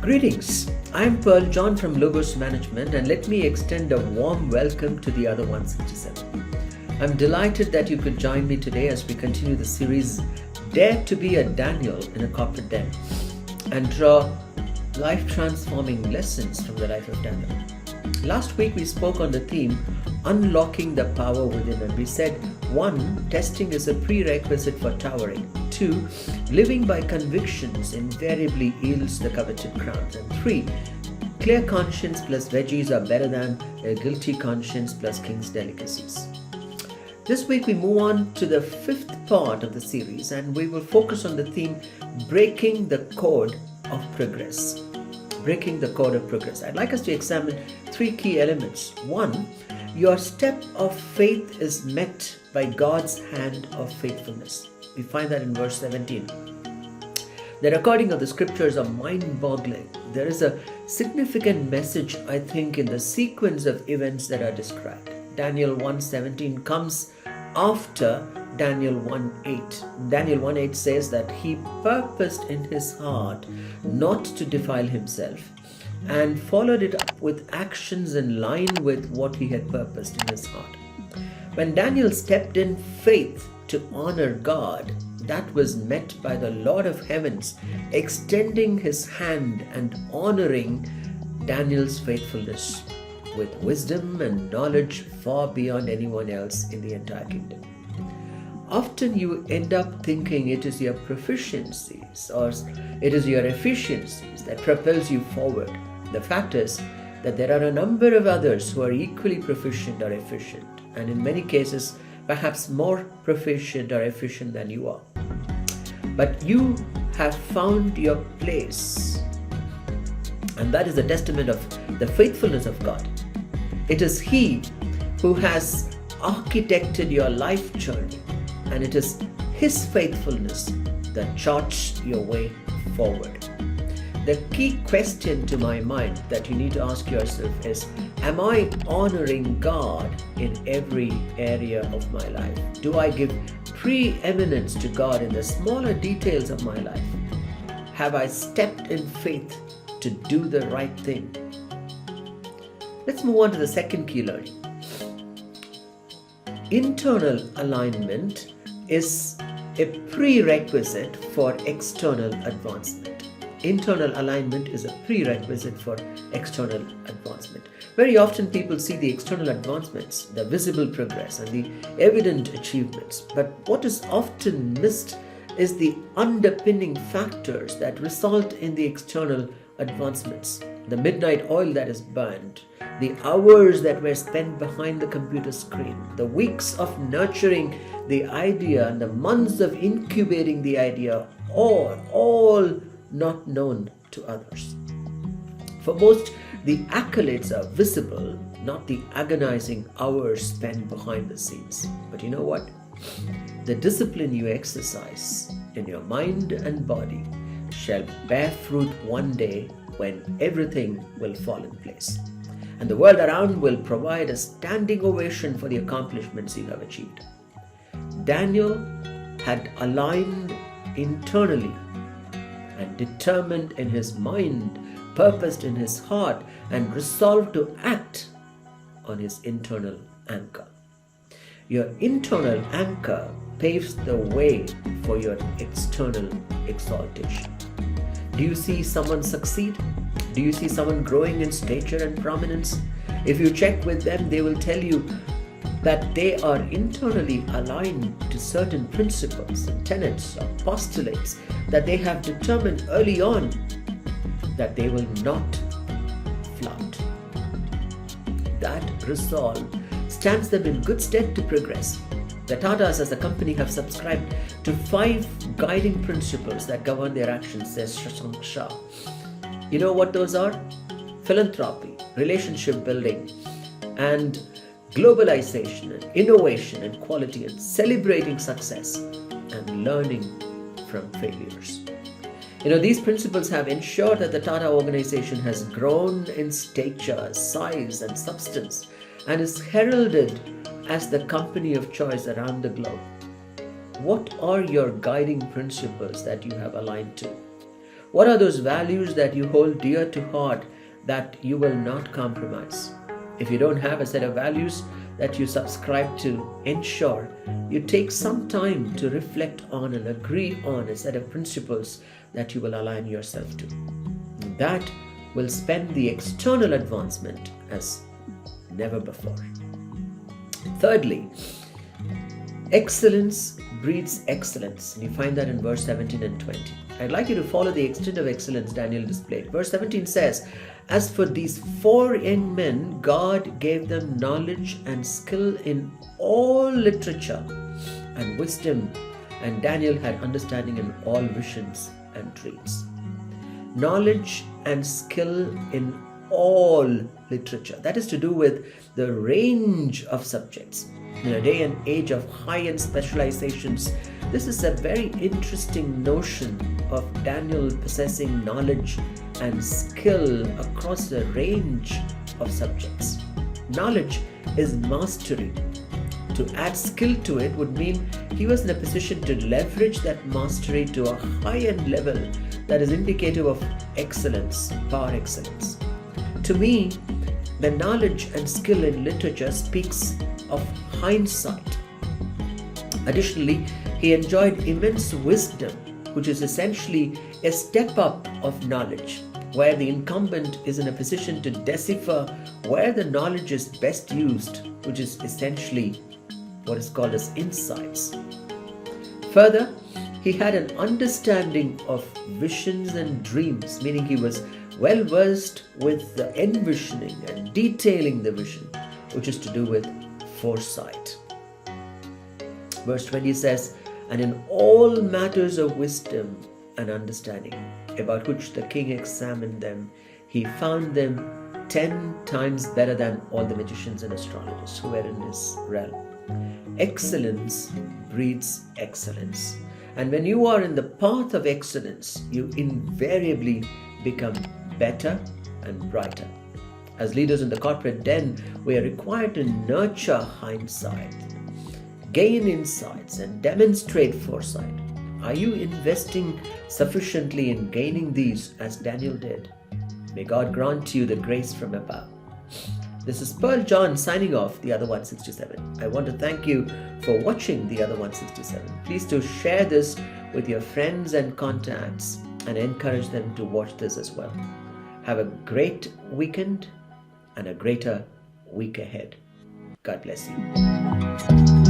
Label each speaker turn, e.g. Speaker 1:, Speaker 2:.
Speaker 1: Greetings, I'm Pearl John from Logos Management, and let me extend a warm welcome to the other 167. I'm delighted that you could join me today as we continue the series Dare to be a Daniel in a Corporate Den and draw life-transforming lessons from the life of Daniel. Last week we spoke on the theme Unlocking the Power Within, and we said 1. Testing is a prerequisite for towering. 2. Living by convictions invariably yields the coveted crowns. And 3. Clear conscience plus veggies are better than a guilty conscience plus king's delicacies. This week we move on to the 5th part of the series, and we will focus on the theme Breaking the Code of Progress. Breaking the Code of Progress. I'd like us to examine 3 key elements. 1. Your step of faith is met by God's hand of faithfulness. We find that in verse 17. The recording of the scriptures are mind-boggling. There is a significant message, I think, in the sequence of events that are described. Daniel 1:17 comes after Daniel 1:8. Daniel 1:8 says that he purposed in his heart not to defile himself and followed it up with actions in line with what he had purposed in his heart. When Daniel stepped in faith to honor God, that was met by the Lord of Heavens extending his hand and honoring Daniel's faithfulness with wisdom and knowledge far beyond anyone else in the entire kingdom. Often you end up thinking it is your proficiencies or it is your efficiencies that propels you forward. The fact is that there are a number of others who are equally proficient or efficient, and in many cases perhaps more proficient or efficient than you are. But you have found your place, and that is a testament of the faithfulness of God. It is He who has architected your life journey, and it is His faithfulness that charts your way forward. The key question to my mind that you need to ask yourself is, am I honoring God in every area of my life? Do I give preeminence to God in the smaller details of my life? Have I stepped in faith to do the right thing? Let's move on to the second key learning. Internal alignment is a prerequisite for external advancement. Internal alignment is a prerequisite for external advancement. Very often people see the external advancements, the visible progress and the evident achievements. But what is often missed is the underpinning factors that result in the external advancements. The midnight oil that is burned, the hours that were spent behind the computer screen, the weeks of nurturing the idea and the months of incubating the idea, all not known to others. For most, the accolades are visible, not the agonizing hours spent behind the scenes. But you know what? The discipline you exercise in your mind and body shall bear fruit one day when everything will fall in place. And the world around will provide a standing ovation for the accomplishments you have achieved. Daniel had aligned internally and determined in his mind, purposed in his heart, and resolved to act on his internal anchor. Your internal anchor paves the way for your external exaltation. Do you see someone succeed? Do you see someone growing in stature and prominence? If you check with them, they will tell you that they are internally aligned to certain principles and tenets or postulates that they have determined early on that they will not flout. That resolve stands them in good stead to progress. The Tatas as a company have subscribed to 5 guiding principles that govern their actions, says Shashank Shah. You know what those are? Philanthropy, relationship building, and globalization and innovation and quality, and celebrating success and learning from failures. These principles have ensured that the Tata organization has grown in stature, size and substance and is heralded as the company of choice around the globe. What are your guiding principles that you have aligned to? What are those values that you hold dear to heart that you will not compromise? If you don't have a set of values that you subscribe to, ensure you take some time to reflect on and agree on a set of principles that you will align yourself to. That will spend the external advancement as never before. Thirdly, excellence breeds excellence. And you find that in verse 17 and 20. I'd like you to follow the extent of excellence Daniel displayed. Verse 17 says, "As for these 4 young men, God gave them knowledge and skill in all literature and wisdom, and Daniel had understanding in all visions and dreams." Knowledge and skill in all literature. That is to do with the range of subjects. In a day and age of high-end specializations, this is a very interesting notion of Daniel possessing knowledge and skill across a range of subjects. Knowledge is mastery. To add skill to it would mean he was in a position to leverage that mastery to a high-end level that is indicative of excellence, par excellence. To me, the knowledge and skill in literature speaks of hindsight. Additionally, he enjoyed immense wisdom, which is essentially a step up of knowledge, where the incumbent is in a position to decipher where the knowledge is best used, which is essentially what is called as insights. Further, he had an understanding of visions and dreams, meaning he was well versed with the envisioning and detailing the vision, which is to do with foresight. Verse 20 says, "And in all matters of wisdom and understanding, about which the king examined them, he found them 10 times better than all the magicians and astrologers who were in his realm." Excellence breeds excellence. And when you are in the path of excellence, you invariably become better and brighter. As leaders in the corporate den, we are required to nurture hindsight, gain insights, and demonstrate foresight. Are you investing sufficiently in gaining these as Daniel did? May God grant you the grace from above. This is Pearl John signing off, The Other 167. I want to thank you for watching The Other 167. Please do share this with your friends and contacts and encourage them to watch this as well. Have a great weekend and a greater week ahead. God bless you.